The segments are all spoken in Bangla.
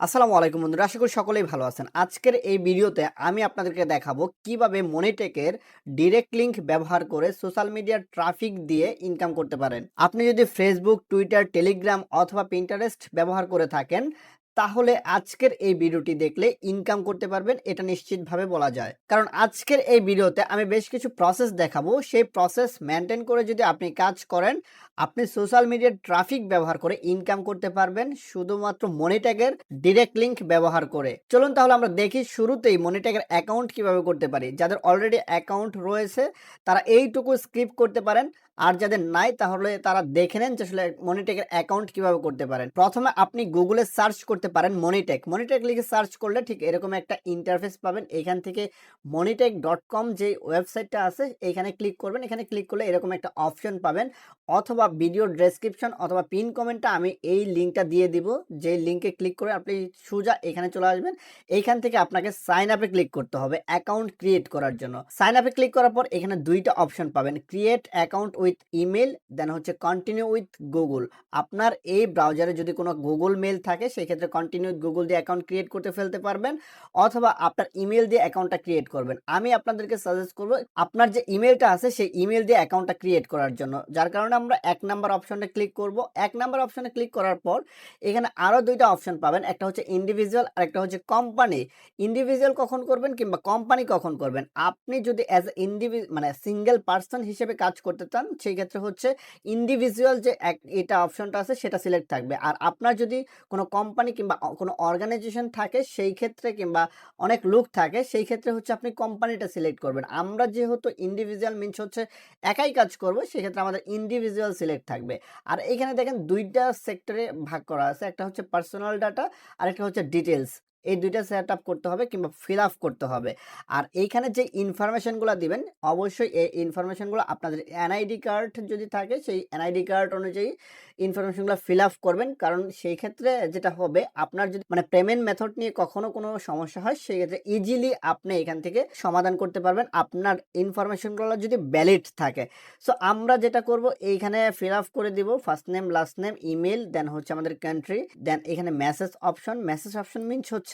আসসালামু আলাইকুম বন্ধুরা, আশা করি সকলেই ভালো আছেন। আজকের এই ভিডিওতে আমি আপনাদেরকে দেখাবো কিভাবে মনিটেকের ডিরেক্ট লিংক ব্যবহার করে সোশ্যাল মিডিয়ার ট্রাফিক দিয়ে ইনকাম করতে পারেন। আপনি যদি ফেসবুক, টুইটার, টেলিগ্রাম অথবা পিন্টারেস্ট ব্যবহার করে থাকেন, তাহলে আজকের এই ভিডিওটি দেখলে ইনকাম করতে পারবেন, এটা নিশ্চিতভাবে বলা যায়। কারণ আজকের এই ভিডিওতে আমি বেশ কিছু প্রসেস দেখাবো। সেই প্রসেস মেনটেন করে যদি আপনি কাজ করেন, আপনি সোশ্যাল মিডিয়ার ট্রাফিক ব্যবহার করে ইনকাম করতে পারবেন শুধুমাত্র মনিট্যাগের ডিরেক্ট লিংক ব্যবহার করে। চলুন তাহলে আমরা দেখি শুরুতেই মনিট্যাগের অ্যাকাউন্ট কিভাবে করতে পারি। যাদের অলরেডি অ্যাকাউন্ট রয়েছে তারা এইটুকু স্কিপ করতে পারেন, আর যাদের নাই তাহলে তারা দেখে নেন যে আসলে মনিট্যাগের অ্যাকাউন্ট কিভাবে করতে পারেন। প্রথমে আপনি গুগলে সার্চ করতে পারেন মনিট্যাগ। মনিট্যাগ লিখে সার্চ করলে ঠিক এরকম একটা ইন্টারফেস পাবেন। এখান থেকে monitech.com যে ওয়েবসাইটটা আছে এখানে ক্লিক করবেন। এখানে ক্লিক করলে এরকম একটা অপশন পাবেন, অথবা ভিডিও ডেসক্রিপশন অথবা পিন কমেন্টটা আমি এই লিঙ্কটা দিয়ে দিব। যে লিঙ্কে ক্লিক করে আপনি সোজা এখানে চলে আসবেন। এইখান থেকে আপনাকে সাইন আপে ক্লিক করতে হবে অ্যাকাউন্ট ক্রিয়েট করার জন্য। সাইন আপে ক্লিক করার পর এখানে দুইটা অপশন পাবেন, create account with email, then হচ্ছে কন্টিনিউ উইথ গুগল। আপনার এই ব্রাউজারে যদি কোনো গুগল মেল থাকে সেক্ষেত্রে কন্টিনিউ উইথ গুগল দিয়ে অ্যাকাউন্ট ক্রিয়েট করতে ফেলতে পারবেন, অথবা আপনার ইমেল দিয়ে অ্যাকাউন্টটা ক্রিয়েট করবেন। আমি আপনাদেরকে সাজেস্ট করব আপনার যে ইমেলটা আছে সেই ইমেল দিয়ে অ্যাকাউন্টটা ক্রিয়েট করার জন্য, যার কারণে আমরা 1 নাম্বার অপশনে ক্লিক করব। 1 নাম্বার অপশনে ক্লিক করার পর এখানে আরো দুইটা অপশন পাবেন, একটা হচ্ছে ইন্ডিভিজুয়াল আর একটা হচ্ছে কোম্পানি। ইন্ডিভিজুয়াল কখন করবেন কিংবা কোম্পানি কখন করবেন, আপনি যদি অ্যাজ মানে সিঙ্গেল পার্সন হিসেবে কাজ করতে চান সেই ক্ষেত্রে হচ্ছে ইন্ডিভিজুয়াল যে এটা অপশনটা আছে সেটা সিলেক্ট থাকবে। আর আপনার যদি কোনো কোম্পানি কিংবা কোনো অর্গানাইজেশন থাকে সেই ক্ষেত্রে, কিংবা অনেক লোক থাকে সেই ক্ষেত্রে হচ্ছে আপনি কোম্পানিটা সিলেক্ট করবেন। আমরা যেহেতু ইন্ডিভিজুয়াল মিনস হচ্ছে একাই কাজ করব, সেক্ষেত্রে আমাদের ইন্ডিভিজুয়াল সিলেক্ট থাকবে। আর এখানে দেখেন দুইটা সেক্টরে ভাগ করা আছে, একটা হচ্ছে পার্সোনাল ডাটা আর একটা হচ্ছে ডিটেলস। এই দুইটা সেট আপ করতে হবে কিংবা ফিল আপ করতে হবে। আর এইখানে যে ইনফরমেশনগুলো দিবেন অবশ্যই এই ইনফরমেশনগুলো আপনাদের এনআইডি কার্ড যদি থাকে সেই এনআইডি কার্ড অনুযায়ী ইনফরমেশনগুলো ফিল আপ করবেন। কারণ সেই ক্ষেত্রে যেটা হবে, আপনার যদি মানে পেমেন্ট মেথড নিয়ে কখনো কোনো সমস্যা হয় সেই ক্ষেত্রে ইজিলি আপনি এখান থেকে সমাধান করতে পারবেন আপনার ইনফরমেশনগুলো যদি ভ্যালিড থাকে। সো আমরা যেটা করব এইখানে ফিল আপ করে দিব first name, last name, email, then হচ্ছে আমাদের কান্ট্রি, দেন এখানে message option. Message option means হচ্ছে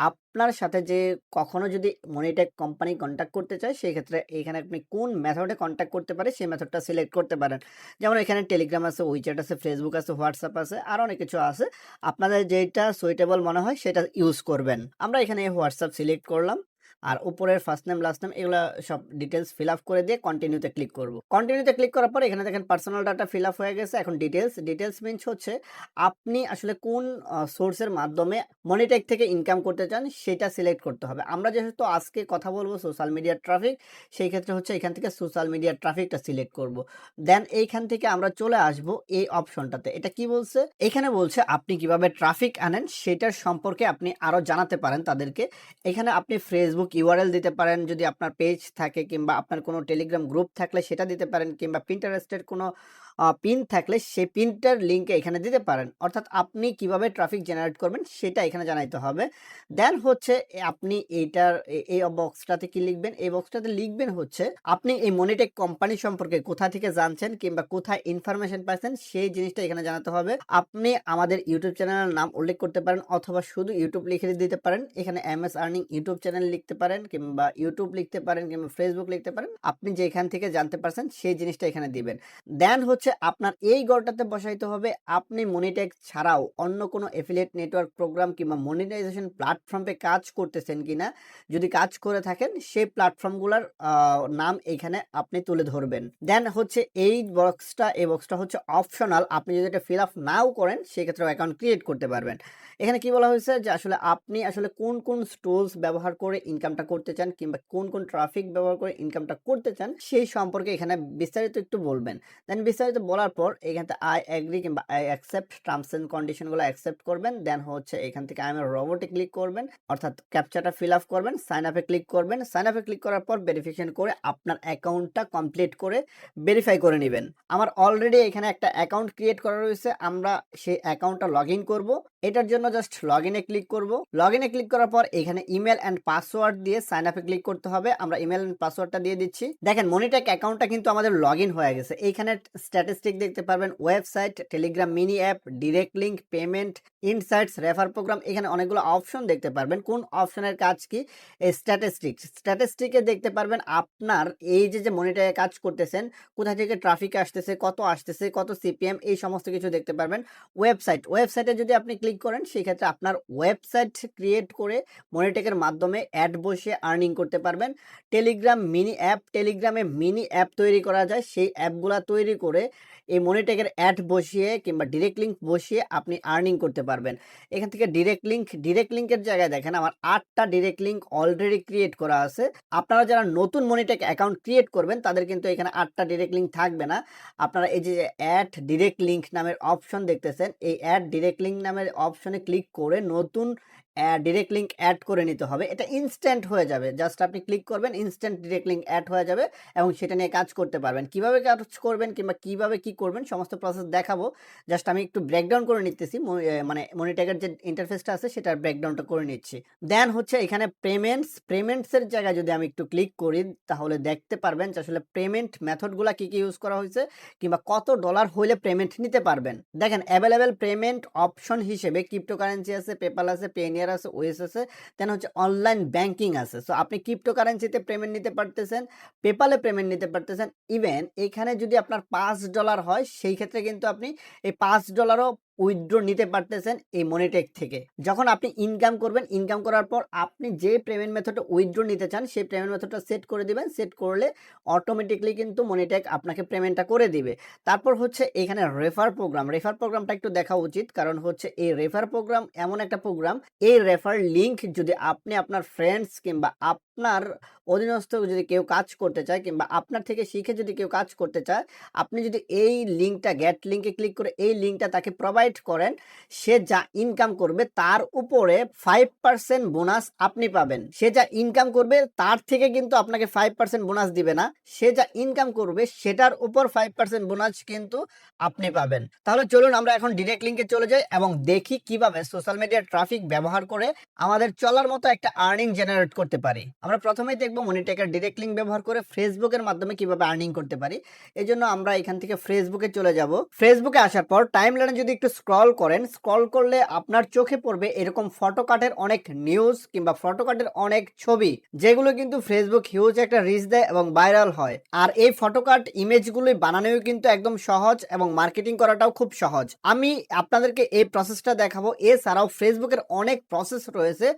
আপনার সাথে যে কখনো যদি মনিটেক কোম্পানি কন্ট্যাক্ট করতে চায় সেই ক্ষেত্রে এখানে আপনি কোন মেথডে কন্ট্যাক্ট করতে পারে সেই মেথডটা সিলেক্ট করতে পারেন। যেমন এখানে টেলিগ্রাম আছে, উইচ্যাট আছে, ফেসবুক আছে, হোয়াটসঅ্যাপ আছে, আর অনেক কিছু আছে। আপনাদের যেটা সুইটেবল মনে হয় সেটা ইউজ করবেন। আমরা এখানে হোয়াটসঅ্যাপ সিলেক্ট করলাম, আর উপরের ফার্স্ট নেম, লাস্ট নেম এগুলো সব ডিটেলস ফিল আপ করে দিয়ে কন্টিনিউতে ক্লিক করব। কন্টিনিউতে ক্লিক করার পর এখানে দেখেন পার্সোনাল ডাটা ফিল আপ হয়ে গেছে। এখন ডিটেলস মিনস হচ্ছে আপনি আসলে কোন সোর্সের মাধ্যমে মনিটেক থেকে ইনকাম করতে চান সেটা সিলেক্ট করতে হবে। আমরা যেহেতু আজকে কথা বলবো সোশ্যাল মিডিয়ার ট্রাফিক, সেই ক্ষেত্রে হচ্ছে এখান থেকে সোশ্যাল মিডিয়ার ট্রাফিকটা সিলেক্ট করব। দেন এইখান থেকে আমরা চলে আসব এই অপশনটাতে। এটা কি বলছে, এখানে বলছে আপনি কিভাবে ট্রাফিক আনেন সেটার সম্পর্কে আপনি আরো জানাতে পারেন তাদেরকে। এখানে আপনি ফেসবুক ইউআরএল দিতে পারেন যদি আপনার পেজ থাকে, কিংবা আপনার কোনো টেলিগ্রাম গ্রুপ থাকলে সেটা দিতে পারেন, কিংবা পিন্টারেস্টের কোনো পিন থাকলে সেই পিনটার লিঙ্কে এখানে দিতে পারেন। অর্থাৎ আপনি কিভাবে ট্রাফিক জেনারেট করবেন সেটা এখানে জানাইতে হবে। দেন হচ্ছে আপনি এইটার এই বক্সটাতে কি লিখবেন, এই বক্সটাতে লিখবেন হচ্ছে আপনি এই মনিটেক কোম্পানি সম্পর্কে কোথা থেকে জানছেন কিংবা কোথায় ইনফরমেশন পাচ্ছেন সেই জিনিসটা এখানে জানাতে হবে। আপনি আমাদের ইউটিউব চ্যানেলের নাম উল্লেখ করতে পারেন, অথবা শুধু ইউটিউব লিখে দিতে পারেন। এখানে এমএস আর্নিং ইউটিউব চ্যানেল লিখতে পারেন, কিংবা ইউটিউব লিখতে পারেন, কিংবা ফেসবুক লিখতে পারেন। আপনি যেখান থেকে জানতে পারছেন সেই জিনিসটা এখানে দিবেন। দেন হচ্ছে আপনার এই গড়টাতে বসাইতে হবে আপনি মনিটেক ছাড়াও অন্য কোনো এফিলিয়েট নেটওয়ার্ক প্রোগ্রাম কিংবা মনিটাইজেশন প্ল্যাটফর্মে কাজ করতেছেন কিনা। যদি কাজ করে থাকেন সেই প্ল্যাটফর্মগুলোর নাম এখানে আপনি তুলে ধরবেন। দেন হচ্ছে এই বক্সটা হচ্ছে অপশনাল। আপনি যদি এটা ফিল আপ নাও করেন সেক্ষেত্রে অ্যাকাউন্ট ক্রিয়েট করতে পারবেন। এখানে কি বলা হয়েছে যে আসলে আপনি আসলে কোন কোন টুলস ব্যবহার করে ইনকামটা করতে চান, কিংবা কোন কোন ট্রাফিক ব্যবহার করে ইনকামটা করতে চান সেই সম্পর্কে এখানে বিস্তারিত একটু বলবেন। দেন বিস্তারিত বলার পর এখানে আই এগ্রি কিংবা আই অ্যাকসেপ্ট টার্মস এন্ড কন্ডিশনগুলো অ্যাকসেপ্ট করবেন। দেন হচ্ছে এখান থেকে আই এম রোবটে ক্লিক করবেন, অর্থাৎ ক্যাপচাটা ফিল আপ করবেন, সাইন আপে ক্লিক করবেন। সাইন আপে ক্লিক করার পর ভেরিফিকেশন করে আপনার অ্যাকাউন্টটা কমপ্লিট করে ভেরিফাই করে নেবেন। আমার অলরেডি এখানে একটা অ্যাকাউন্ট ক্রিয়েট করা রয়েছে, আমরা সেই অ্যাকাউন্টটা লগ ইন করবো। এটার জন্য জাস্ট লগ ইনে ক্লিক করব। লগ ইনে ক্লিক করার পর এখানে ইমেল অ্যান্ড পাসওয়ার্ড দিয়ে সাইন আপে ক্লিক করতে হবে। আমরা ইমেল অ্যান্ড পাসওয়ার্ডটা দিয়ে দিচ্ছি। দেখেন মনিটেক অ্যাকাউন্টটা কিন্তু আমাদের লগ ইন হয়ে গেছে। এইখানে স্ট্যাটিস্টিক দেখতে পারবেন, website, Telegram mini app, direct link, payment, insights, refer program. এখানে অনেকগুলো অপশন দেখতে পারবেন। কোন অপশনের কাজ কি? স্ট্যাটিস্টিকে দেখতে পারবেন আপনার এই যে মনিটরে কাজ করতেছেন, কোথা থেকে ট্রাফিক আসতেছে, কত সিপিএম, এই সমস্ত কিছু দেখতে পারবেন। ওয়েবসাইটে যদি আপনি ক্লিক করেন, সেক্ষেত্রে আপনার ওয়েবসাইট ক্রিয়েট করে মনিটেকের মাধ্যমে অ্যাড বসিয়ে আর্নিং করতে পারবেন। টেলিগ্রামে মিনি অ্যাপ তৈরি করা যায়। সেই অ্যাপগুলা তৈরি করে এই মনিটেকের অ্যাড বসিয়ে কিংবা ডিরেক্ট লিঙ্ক বসিয়ে আপনি আর্নিং করতে পারবেন। এখান থেকে ডিরেক্ট লিঙ্কের জায়গায় দেখেন আমার 8টা ডিরেক্ট লিঙ্ক অলরেডি ক্রিয়েট করা আছে। আপনারা যারা নতুন মনিটেক অ্যাকাউন্ট ক্রিয়েট করবেন তাদের কিন্তু এখানে 8টা ডিরেক্ট লিঙ্ক থাকবে না। আপনারা এই যে অ্যাড ডিরেক্ট লিঙ্ক নামের অপশন দেখতেছেন, এই অ্যাড ডিরেক্ট লিঙ্ক নামের অপশনে ক্লিক করে নতুন ডিরেক্ট লিঙ্ক অ্যাড করে নিতে হবে। এটা ইনস্ট্যান্ট হয়ে যাবে, জাস্ট আপনি ক্লিক করবেন, ইনস্ট্যান্ট ডিরেক্ট লিঙ্ক অ্যাড হয়ে যাবে এবং সেটা নিয়ে কাজ করতে পারবেন। কিভাবে কাজ করবেন কিংবা কিভাবে কি করবেন সমস্ত প্রসেস দেখাবো। জাস্ট আমি একটু ব্রেকডাউন করে নিতেছি, মানে মনিটেকের যে ইন্টারফেসটা আছে সেটার ব্রেকডাউনটা করে নিচ্ছি। দেন হচ্ছে এখানে পেমেন্টসের জায়গায় যদি আমি একটু ক্লিক করি তাহলে দেখতে পারবেন যে আসলে পেমেন্ট মেথডগুলো কি ইউজ করা হয়েছে কিংবা কত ডলার হইলে পেমেন্ট নিতে পারবেন। দেখেন অ্যাভেলেবেল পেমেন্ট অপশন হিসেবে ক্রিপ্টোকারেন্সি আছে, পেপাল আছে, পেনিয়ার আছে, ওয়েস আছে, দেন হচ্ছে অনলাইন ব্যাংকিং আছে। সো আপনি ক্রিপ্টোকারেন্সিতে পেমেন্ট নিতে পারতেছেন, পেপালে পেমেন্ট নিতে পারতেছেন। ইভেন এখানে যদি আপনার $5 হয় সেই ক্ষেত্রে কিন্তু আপনি এই $5ও উইথড্র নিতে পারতেছেন এই মনিটেক থেকে। যখন আপনি ইনকাম করবেন, ইনকাম করার পর আপনি যে পেমেন্ট মেথডটা উইথড্র নিতে চান সেই পেমেন্ট মেথডটা সেট করে দিবেন। সেট করলে অটোমেটিকলি কিন্তু মনিটেক আপনাকে পেমেন্টটা করে দিবে। তারপর হচ্ছে এখানে রেফার প্রোগ্রামটা একটু দেখা উচিত, কারণ হচ্ছে এই রেফার প্রোগ্রাম এমন একটা প্রোগ্রাম, এই রেফার লিঙ্ক যদি আপনি আপনার ফ্রেন্ডস কিংবা আপনার অধীনস্থ যদি কেউ কাজ করতে চায় কিংবা আপনার থেকে শিখে যদি কেউ কাজ করতে চায়, আপনি যদি এই লিঙ্কটা গেট লিঙ্কে ক্লিক করে এই লিঙ্কটা তাকে প্রোভাইড করেন, সে যা ইনকাম করবে তার উপরে 5% বোনাস আপনি পাবেন। সে যা ইনকাম করবে তার থেকে কিন্তু আপনাকে 5% বোনাস দিবে না, সে যা ইনকাম করবে সেটার উপর 5% বোনাস কিন্তু আপনি পাবেন। তাহলে চলুন আমরা এখন ডিরেক্ট লিঙ্কে চলে যাই এবং দেখি কিভাবে সোশ্যাল মিডিয়ার ট্রাফিক ব্যবহার করে আমাদের চলার মতো একটা আর্নিং জেনারেট করতে পারি। আমরা প্রথমেই দেখবো মনিটেকের ডিরেক্ট লিঙ্ক ব্যবহার করে ফেসবুকের মাধ্যমে কিভাবে আর্নিং করতে পারি। এই জন্য আমরা এখান থেকে ফেসবুকে চলে যাব। ফেসবুকে আসার পর টাইমলাইনে যদি একটু স্ক্রল করেন, স্ক্রল করলে আপনার চোখে পড়বে এরকম ফটোকার্টের অনেক নিউজ কিংবা ফটোকার্টের অনেক ছবি, যেগুলো কিন্তু ফেসবুক হিউজ একটা রিচ দেয় এবং ভাইরাল হয়। আর এই ফটোকার্ট ইমেজগুলোই বানানোও কিন্তু একদম সহজ এবং মার্কেটিং করাটাও খুব সহজ। আমি আপনাদেরকে এই প্রসেসটা দেখাবো। এছাড়াও ফেসবুকের অনেক প্রসেস রয়েছে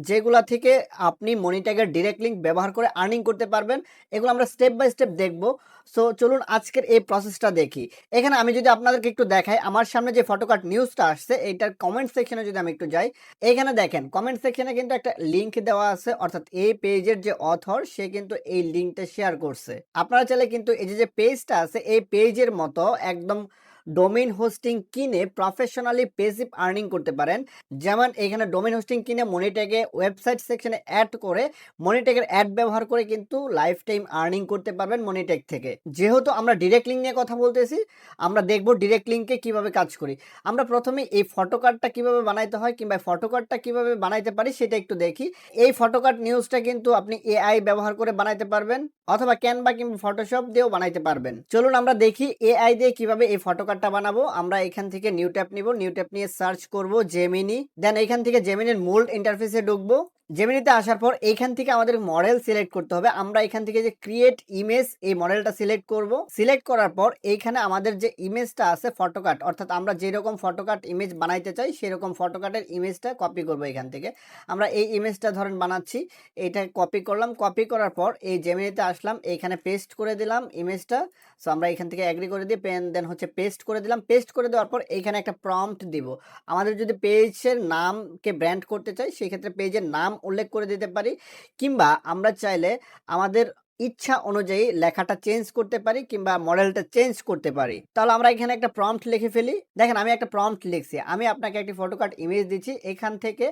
যেগুলা থেকে আপনি মনিট্যাগের ডিরেক্ট লিঙ্ক ব্যবহার করে আর্নিং করতে পারবেন। এগুলো আমরা স্টেপ বাই স্টেপ দেখবো। সো চলুন আজকের এই প্রসেসটা দেখি। এখানে আমি যদি আপনাদেরকে একটু দেখাই, আমার সামনে যে ফটোকার্ট নিউজটা আসছে এইটার কমেন্ট সেকশনে যদি আমি একটু যাই, এখানে দেখেন কমেন্ট সেকশনে কিন্তু একটা লিঙ্ক দেওয়া আছে, অর্থাৎ এই পেজের যে অথর সে কিন্তু এই লিঙ্কটা শেয়ার করছে। আপনারা চাইলে কিন্তু এই যে পেজটা আছে এই পেজের মতো একদম ডোমেইন হোস্টিং কিনে প্রফেশনালি পেসিভ আর্নিং করতে পারেন। যেমন এখানে ডোমেইন হোস্টিং কিনে মনিট্যাগে ওয়েবসাইট সেকশনে অ্যাড করে মনিট্যাগের অ্যাড ব্যবহার করে কিন্তু লাইফ টাইম আর্নিং করতে পারবেন মনিট্যাগ থেকে। যেহেতু আমরা ডিরেক্ট লিঙ্ক নিয়ে কথা বলতেছি, আমরা দেখব ডিরেক্ট লিঙ্কে কিভাবে কাজ করি। আমরা প্রথমে এই ফটোকার্টটা কিভাবে বানাইতে হয় কিংবা ফটোকার্টটা কিভাবে বানাইতে পারি সেটা একটু দেখি। এই ফটোকার্ট নিউজটা কিন্তু আপনি এআই ব্যবহার করে বানাইতে পারবেন অথবা ক্যানভা কিংবা ফটোশপ দিয়েও বানাইতে পারবেন। চলুন আমরা দেখি এআই দিয়ে কিভাবে এই ফটোকার্টটা বানাবো। আমরা এখান থেকে নিউ ট্যাব নিব, নিউ ট্যাব নিয়ে সার্চ করব জেমিনি, দেন এখান থেকে জেমিনির মূল ইন্টারফেসে ঢুকবো। জেমিনিতে আসার পর এইখান থেকে আমাদের মডেল সিলেক্ট করতে হবে। আমরা এখান থেকে যে ক্রিয়েট ইমেজ এই মডেলটা সিলেক্ট করব। সিলেক্ট করার পর এইখানে আমাদের যে ইমেজটা আছে ফটোকার্ট, অর্থাৎ আমরা যেরকম ফটোকার্ট ইমেজ বানাইতে চাই সেরকম ফটোকার্টের ইমেজটা কপি করব। এখান থেকে আমরা এই ইমেজটা ধরেন বানাচ্ছি, এইটা কপি করলাম। কপি করার পর এই জেমিনিতে আসলাম, এইখানে পেস্ট করে দিলাম ইমেজটা। সো আমরা এখান থেকে এগ্রি করে দিয়ে দেন হচ্ছে পেস্ট করে দিলাম। পেস্ট করে দেওয়ার পর এইখানে একটা প্রম্পট দিব। আমাদের যদি পেজের নামকে ব্র্যান্ড করতে চাই সেক্ষেত্রে পেজের নাম উল্লেখ করে দিতে পারি, কিংবা আমরা চাইলে আমাদের ইচ্ছা অনুযায়ী লেখাটা চেঞ্জ করতে পারি কিংবা মডেলটা চেঞ্জ করতে পারি। তাহলে আমরা এখানে একটা প্রম্পট লিখে ফেলি। দেখেন আমি একটা প্রম্পট লিখছি, আমি আপনাকে একটি ফটোকার্ট ইমেজ দিচ্ছি। এখান থেকে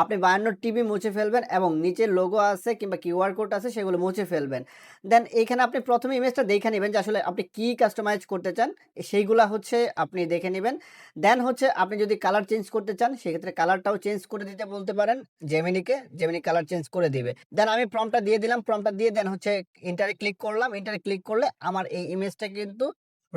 আপনি 52 টিবি মুছে ফেলবেন এবং নিচে লোগো আছে কিংবা কিউআর কোড আছে সেগুলো মুছে ফেলবেন। দেন এখানে আপনি প্রথমে ইমেজটা দেখে নেবেন যে আসলে আপনি কি কাস্টমাইজ করতে চান, সেইগুলা হচ্ছে আপনি দেখে নেবেন। দেন হচ্ছে আপনি যদি কালার চেঞ্জ করতে চান সেক্ষেত্রে কালারটাও চেঞ্জ করে দিতে বলতে পারেন জেমিনিকে, জেমিনি কালার চেঞ্জ করে দিবে। দেন আমি প্রম্পটটা দিয়ে দিলাম, প্রম্পটটা দিয়ে দেন হচ্ছে ইন্টারে ক্লিক করলাম। ইন্টারে ক্লিক করলে আমার এই ইমেজটা কিন্তু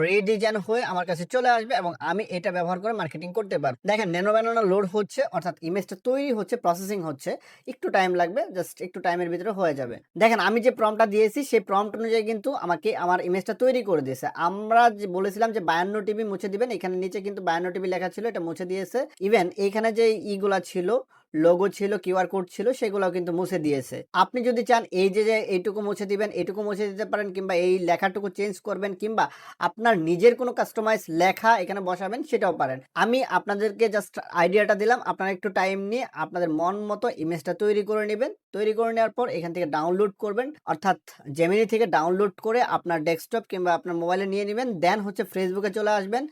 রিডিজাইন হয়ে আমার কাছে চলে আসবে এবং আমি এটা ব্যবহার করে মার্কেটিং করতে পারবো। দেখেন ন্যানো ব্যানানা লোড হচ্ছে, অর্থাৎ ইমেজটা তৈরি হচ্ছে, প্রসেসিং হচ্ছে, একটু টাইম লাগবে, জাস্ট একটু টাইমের ভিতরে হয়ে যাবে। দেখেন আমি যে প্রম্পটটা দিয়েছি সেই প্রম্পট অনুযায়ী কিন্তু আমাকে আমার ইমেজটা তৈরি করে দিয়েছে। আমরা যে বলেছিলাম যে 52 টিবি মুছে দিবেন, এখানে নিচে কিন্তু 52 টিবি লেখা ছিল, এটা মুছে দিয়েছে। ইভেন এইখানে যে ইগুলা ছিল, লোগো ছিল, কিউআর কোড ছিল, সেগুলোও কিন্তু মুছে দিয়েছে। আপনি যদি চান এই যে এইটুকু মুছে দিবেন, এইটুকু মুছে দিতে পারেন, কিংবা এই লেখাটুকু চেঞ্জ করবেন, কিংবা আপনার নিজের কোনো কাস্টমাইজ লেখা এখানে বসাবেন, সেটাও পারেন। আমি আপনাদেরকে জাস্ট আইডিয়াটা দিলাম, আপনারা একটু টাইম নিয়ে আপনাদের মন মতো ইমেজটা তৈরি করে নেবেন। তৈরি করে নেওয়ার পর এখান থেকে ডাউনলোড করবেন, অর্থাৎ জেমিনি থেকে ডাউনলোড করে আপনার ডেস্কটপ কিংবা আপনার মোবাইলে নিয়ে নেবেন। দেন হচ্ছে ফেসবুকে চলে আসবেন।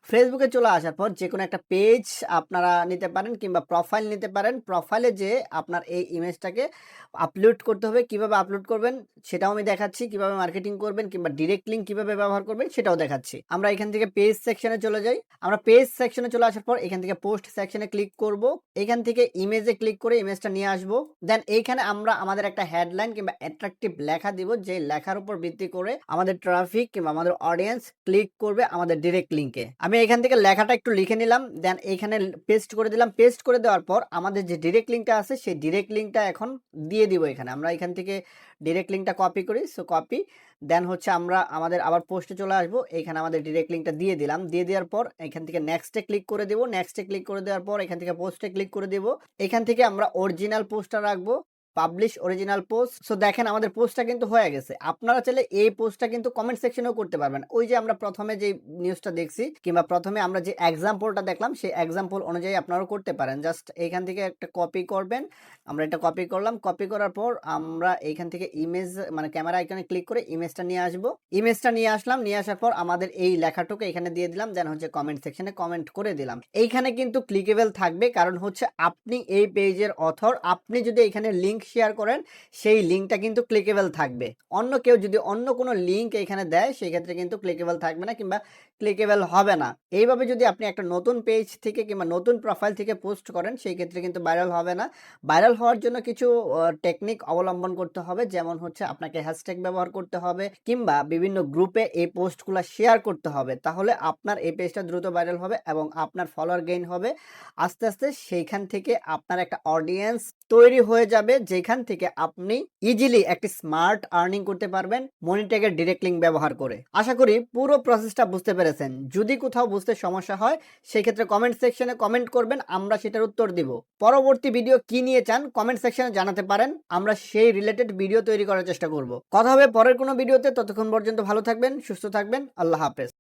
ফেসবুকে চলে আসার পর যে কোনো একটা পেজ আপনারা নিতে পারেন কিংবা প্রোফাইল নিতে পারেন। প্রোফাইলে যে আপনার এই ইমেজটাকে আপলোড করতে হবে, কিভাবে আপলোড করবেন সেটাও আমি দেখাচ্ছি, কিভাবে মার্কেটিং করবেন কিংবা ডিরেক্ট লিঙ্ক কিভাবে ব্যবহার করবেন সেটাও দেখাচ্ছি। আমরা এখান থেকে পেজ সেকশনে চলে যাই। আমরা পেজ সেকশনে চলে আসার পর এখান থেকে পোস্ট সেকশনে ক্লিক করব। এখান থেকে ইমেজে ক্লিক করে ইমেজটা নিয়ে আসবো। দেন এইখানে আমরা আমাদের একটা হেডলাইন কিংবা অ্যাট্রাকটিভ লেখা দিব, যে লেখার উপর ভিত্তি করে আমাদের ট্রাফিক কিংবা আমাদের অডিয়েন্স ক্লিক করবে আমাদের ডিরেক্ট লিঙ্কে। আমি এখান থেকে লেখাটা একটু লিখে নিলাম, দেন এইখানে পেস্ট করে দিলাম। পেস্ট করে দেওয়ার পর আমাদের যে ডিরেক্ট লিঙ্কটা আছে সেই ডিরেক্ট লিঙ্কটা এখন দিয়ে দিব এখানে। আমরা এখান থেকে ডিরেক্ট লিঙ্কটা কপি করি, সো কপি। দেন হচ্ছে আমরা আমাদের আবার পোস্টে চলে আসবো, এখানে আমাদের ডিরেক্ট লিঙ্কটা দিয়ে দিলাম। দিয়ে দেওয়ার পর এখান থেকে নেক্সটে ক্লিক করে দেবো। নেক্সটে ক্লিক করে দেওয়ার পর এখান থেকে পোস্টে ক্লিক করে দেবো। এখান থেকে আমরা অরিজিনাল পোস্টটা রাখবো, পাবলিশ অরিজিনাল পোস্ট। সো দেখেন আমাদের পোস্টটা কিন্তু হয়ে গেছে। আপনারা চাইলে এই পোস্টটা কিন্তু কমেন্ট সেকশনেও করতে পারবেন। ওই যে আমরা প্রথমে যে নিউজটা দেখছি কিংবা প্রথমে আমরা যে এক্সাম্পলটা দেখলাম সেই এক্সাম্পল অনুযায়ী আপনারাও করতে পারেন। জাস্ট এইখান থেকে একটা কপি করবেন। আমরা এটা কপি করলাম। কপি করার পর আমরা এইখান থেকে ইমেজ মানে ক্যামেরা আইকনে ক্লিক করে ইমেজটা নিয়ে আসবো। ইমেজটা নিয়ে আসলাম। নিয়ে আসার পর আমাদের এই লেখাটুকু এখানে দিয়ে দিলাম। দেন হচ্ছে কমেন্ট সেকশনে কমেন্ট করে দিলাম। এইখানে কিন্তু ক্লিকেবল থাকবে, কারণ হচ্ছে আপনি এই পেজের অথর। আপনি যদি এখানে লিঙ্ক শেয়ার করেন সেই লিঙ্কটা কিন্তু ক্লিকেবল থাকবে। অন্য কেউ যদি অন্য কোনো লিঙ্ক এখানে দেয় সেই ক্ষেত্রে কিন্তু ক্লিকেবল থাকবে না কিংবা ক্লিকেবল হবে না। এইভাবে যদি আপনি একটা নতুন পেজ থেকে কিংবা নতুন প্রোফাইল থেকে পোস্ট করেন সেই ক্ষেত্রে কিন্তু ভাইরাল হবে না। ভাইরাল হওয়ার জন্য কিছু টেকনিক অবলম্বন করতে হবে, যেমন হচ্ছে আপনাকে হ্যাশট্যাগ ব্যবহার করতে হবে কিংবা বিভিন্ন গ্রুপে এই পোস্টগুলো শেয়ার করতে হবে। তাহলে আপনার এই পেজটা দ্রুত ভাইরাল হবে এবং আপনার ফলোয়ার গেইন হবে। আস্তে আস্তে সেইখান থেকে আপনার একটা অডিয়েন্স তৈরি হয়ে যাবে, যেখান থেকে আপনি ইজিলি একটি স্মার্ট আর্নিং করতে পারবেন মনিট্যাগের ডিরেক্ট লিঙ্ক ব্যবহার করে। আশা করি পুরো প্রসেসটা বুঝতে পেরেছেন। যদি কোথাও বুঝতে সমস্যা হয় সেই ক্ষেত্রে কমেন্ট সেকশনে কমেন্ট করবেন, আমরা সেটার উত্তর দিব। পরবর্তী ভিডিও কি নিয়ে চান কমেন্ট সেকশনে জানাতে পারেন, আমরা সেই রিলেটেড ভিডিও তৈরি করার চেষ্টা করব। কথা হবে পরের কোনো ভিডিওতে। ততক্ষণ পর্যন্ত ভালো থাকবেন, সুস্থ থাকবেন। আল্লাহ হাফেজ।